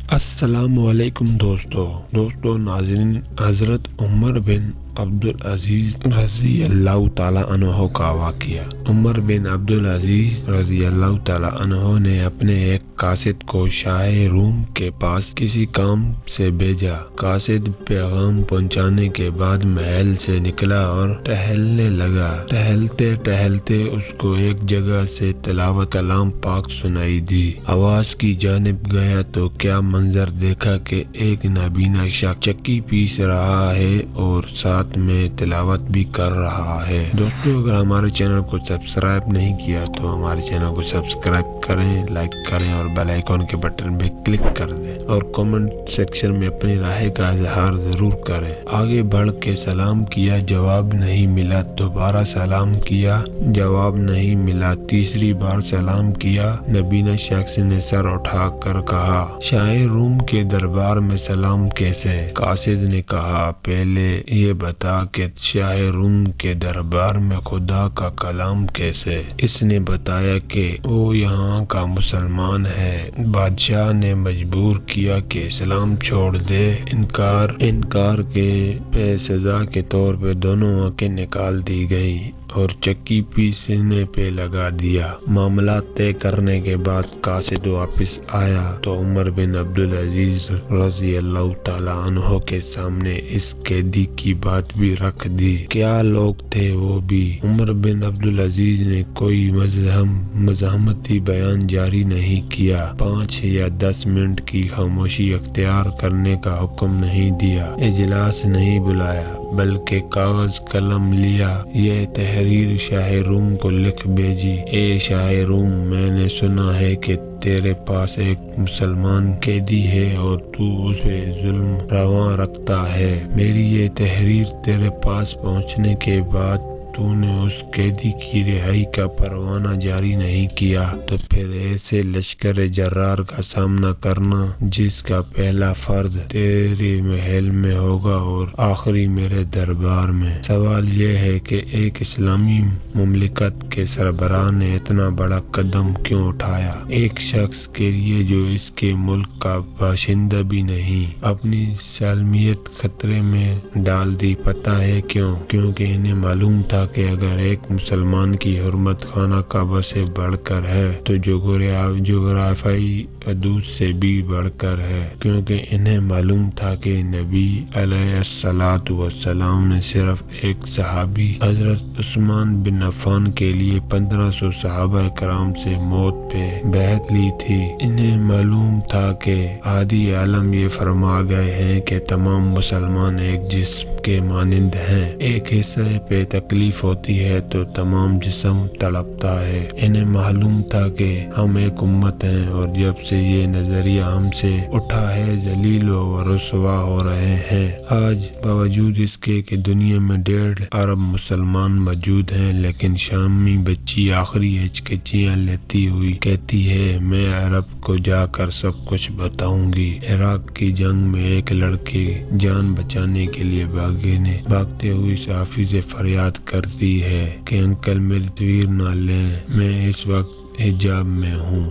السلام علیکم دوستو ناظرین، حضرت عمر بن عبدالعزیز رضی اللہ تعالیٰ عنہ کا واقعہ۔ عمر بن عبدالعزیز رضی اللہ تعالیٰ عنہ نے اپنے ایک قاصد کو شاہ روم کے پاس کسی کام سے بھیجا۔ قاصد پیغام پہنچانے کے بعد محل سے نکلا اور ٹہلنے لگا۔ ٹہلتے اس کو ایک جگہ سے تلاوت کلام پاک سنائی دی۔ آواز کی جانب گیا تو کیا منظر دیکھا کہ ایک نابینا شخص چکی پیس رہا ہے اور ساتھ میں تلاوت بھی کر رہا ہے۔ دوستو، اگر ہمارے چینل کو سبسکرائب نہیں کیا تو ہمارے چینل کو سبسکرائب کریں، لائک کریں اور بیل آئیکن کے بٹن پہ کلک کر دیں اور کامنٹ سیکشن میں اپنی رائے کا اظہار ضرور کریں۔ آگے بڑھ کے سلام کیا، جواب نہیں ملا۔ دوبارہ سلام کیا، جواب نہیں ملا۔ تیسری بار سلام کیا، نابینا شخص نے سر اٹھا کر کہا، شاہ روم کے دربار میں سلام کیسے؟ قاصد نے کہا، پہلے یہ بتا کہ شاہ روم کے دربار میں خدا کا کلام کیسے؟ اس نے بتایا کہ وہ یہاں کا مسلمان ہے۔ بادشاہ نے مجبور کیا کہ اسلام چھوڑ دے۔ انکار کے سزا کے طور پہ دونوں آنکھیں نکال دی گئی اور چکی پیسنے پہ لگا دیا۔ معاملات طے کرنے کے بعد قاصد واپس آیا تو عمر بن عبدالعزیز رضی اللہ تعالیٰ عنہ کے سامنے اس قیدی کی بات بھی رکھ دی۔ کیا لوگ تھے وہ بھی؟ عمر بن عبدالعزیز نے کوئی مزاحمتی بیان جاری نہیں کیا، 5 یا 10 منٹ کی خاموشی اختیار کرنے کا حکم نہیں دیا، اجلاس نہیں بلایا، بلکہ کاغذ قلم لیا۔ یہ تحریر شاہ روم کو لکھ بھیجی۔ اے شاہ روم، میں نے سنا ہے کہ تیرے پاس ایک مسلمان قیدی ہے اور تو اسے ظلم روا رکھتا ہے۔ میری یہ تحریر تیرے پاس پہنچنے کے بعد تو نے اس قیدی کی رہائی کا پروانہ جاری نہیں کیا تو پھر ایسے لشکر جرار کا سامنا کرنا جس کا پہلا فرد تیرے محل میں ہوگا اور آخری میرے دربار میں۔ سوال یہ ہے کہ ایک اسلامی مملکت کے سربراہ نے اتنا بڑا قدم کیوں اٹھایا؟ ایک شخص کے لیے جو اس کے ملک کا باشندہ بھی نہیں، اپنی سالمیت خطرے میں ڈال دی۔ پتہ ہے کیوں؟ کیونکہ انہیں معلوم تھا کہ اگر ایک مسلمان کی حرمت خانہ کعبہ سے بڑھ کر ہے تو جغرافیائی حدود سے بھی بڑھ کر ہے، کیونکہ انہیں معلوم تھا کہ نبی علیہ السلام نے صرف ایک صحابی حضرت عثمان بن عفان کے لیے 1500 صحابہ کرام سے موت پہ بیعت لی تھی۔ انہیں معلوم تھا کہ ہادی عالم یہ فرما گئے ہیں کہ تمام مسلمان ایک جسم کے مانند ہیں، ایک حصے پہ تکلیف ہوتی ہے تو تمام جسم تڑپتا ہے۔ انہیں معلوم تھا کہ ہم ایک امت ہیں اور جب سے یہ نظریہ ہم سے اٹھا ہے ذلیل و رسوا ہو رہے ہیں۔ آج باوجود اس کے کہ دنیا میں 1.5 ارب مسلمان موجود ہیں، لیکن شامی بچی آخری ہچکچیاں لیتی ہوئی کہتی ہے، میں عرب کو جا کر سب کچھ بتاؤں گی۔ عراق کی جنگ میں ایک لڑکی جان بچانے کے لیے بھاگتے ہوئی صحافی سے فریاد کرتی ہے کہ انکل میری تصویر نہ لیں، میں اس وقت حجاب میں ہوں۔